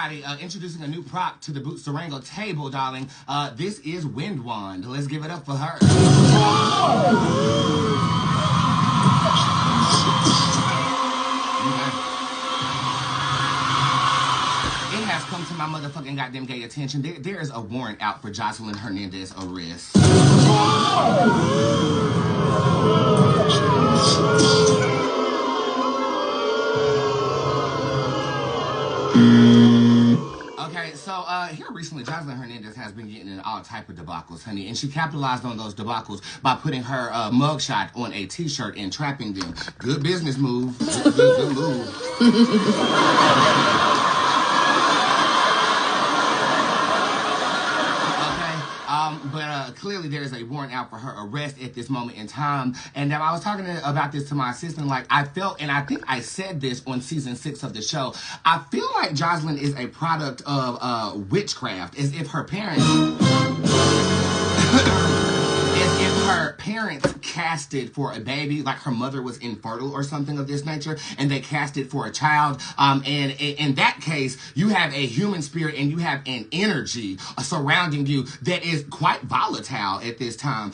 everybody, introducing a new prop to the Bootz Durango table, darling. This is Wind Wand. Let's give it up for her. It has come to my motherfucking goddamn gay attention. There is a warrant out for Joseline Hernandez arrest. Okay, so here recently, Joseline Hernandez has been getting in all type of debacles, honey, and she capitalized on those debacles by putting her mugshot on a t-shirt and trapping them. Good business move. Good move. But clearly there is a warrant out for her arrest at this moment in time. And I was talking about this to my assistant. Like, I felt, and I think I said this on season 6 of the show, I feel like Joseline is a product of witchcraft, as if her parents... her parents casted for a baby, like her mother was infertile or something of this nature, and they casted for a child. And in that case, you have a human spirit and you have an energy surrounding you that is quite volatile at this time.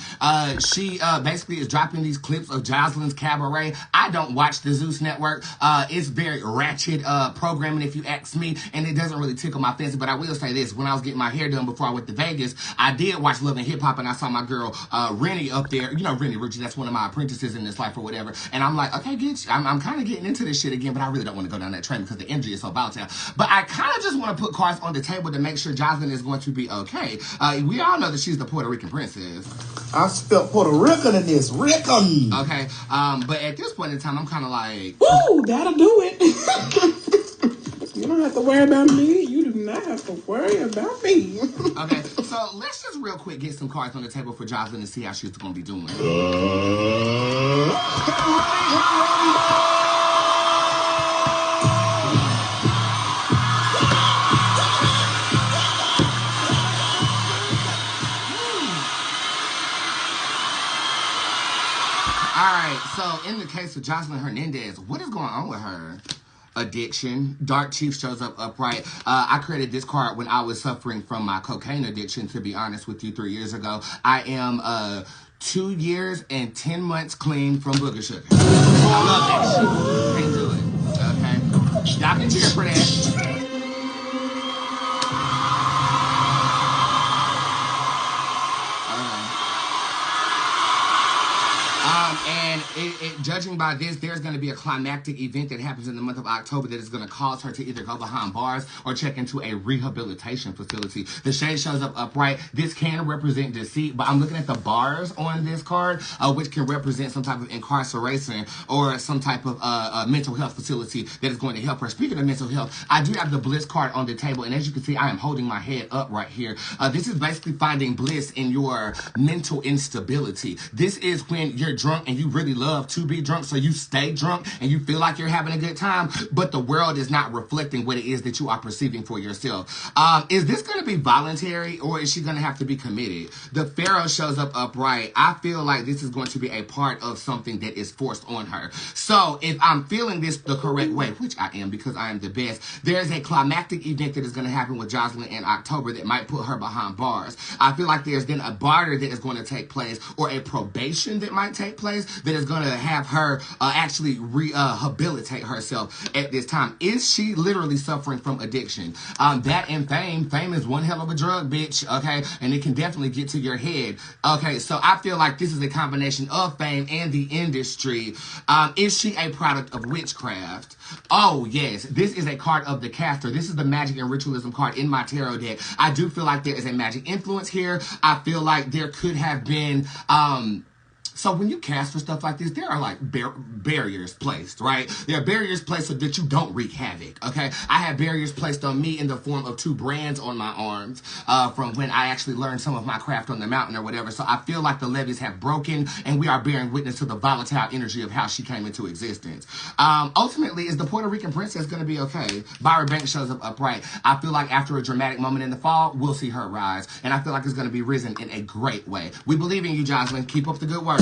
She basically is dropping these clips of Joseline's cabaret. I don't watch the Zeus Network. It's very ratchet programming, if you ask me, and it doesn't really tickle my fancy. But I will say this: when I was getting my hair done before I went to Vegas, I did watch Love and Hip Hop, and I saw my girl Rennie up there, you know, Rennie Richie, that's one of my apprentices in this life or whatever, and I'm like, okay, I'm kind of getting into this shit again, but I really don't want to go down that train because the energy is so volatile. But I kind of just want to put cards on the table to make sure Joseline is going to be okay. We all know that she's the Puerto Rican princess. I spelled Puerto Rican in this. Rican. Okay, but at this point in time, I'm kind of like, woo, that'll do it. You don't have to worry about me. You do not have to worry about me. Okay, so let's just real quick get some cards on the table for Joseline and see how she's going to be doing. Alright, so in the case of Joseline Hernandez, what is going on with her? Addiction. Dark Chief shows up upright. I created this card when I was suffering from my cocaine addiction, to be honest with you, 3 years ago. I am 2 years and 10 months clean from booger sugar. I love that shit. Can't do it. Okay? Y'all can cheer for that. And judging by this, there's going to be a climactic event that happens in the month of October that is going to cause her to either go behind bars or check into a rehabilitation facility. The shade shows up upright. This can represent deceit, but I'm looking at the bars on this card, which can represent some type of incarceration or some type of mental health facility that is going to help her. Speaking of mental health, I do have the bliss card on the table, and as you can see, I am holding my head up right here. This is basically finding bliss in your mental instability. This is when you're drunk and you really love to be drunk, so you stay drunk and you feel like you're having a good time, but the world is not reflecting what it is that you are perceiving for yourself. Is this going to be voluntary, or is she going to have to be committed? The Pharaoh shows up upright. I feel like this is going to be a part of something that is forced on her. So if I'm feeling this the correct way, which I am because I am the best, there's a climactic event that is going to happen with Joseline in October that might put her behind bars. I feel like there's then a barter that is going to take place, or a probation that might take place, that is going to have her actually rehabilitate herself at this time. Is she literally suffering from addiction? That and fame is one hell of a drug, bitch, okay? And it can definitely get to your head. Okay, so I feel like this is a combination of fame and the industry. Is she a product of witchcraft? Oh, yes. This is a card of the caster. This is the magic and ritualism card in my tarot deck. I do feel like there is a magic influence here. I feel like there could have been... So when you cast for stuff like this, there are like barriers placed, right? There are barriers placed so that you don't wreak havoc, okay? I have barriers placed on me in the form of 2 brands on my arms from when I actually learned some of my craft on the mountain or whatever. So I feel like the levees have broken, and we are bearing witness to the volatile energy of how she came into existence. Ultimately, is the Puerto Rican princess going to be okay? Byron Banks shows up upright. I feel like after a dramatic moment in the fall, we'll see her rise. And I feel like it's going to be risen in a great way. We believe in you, Joseline. Keep up the good work.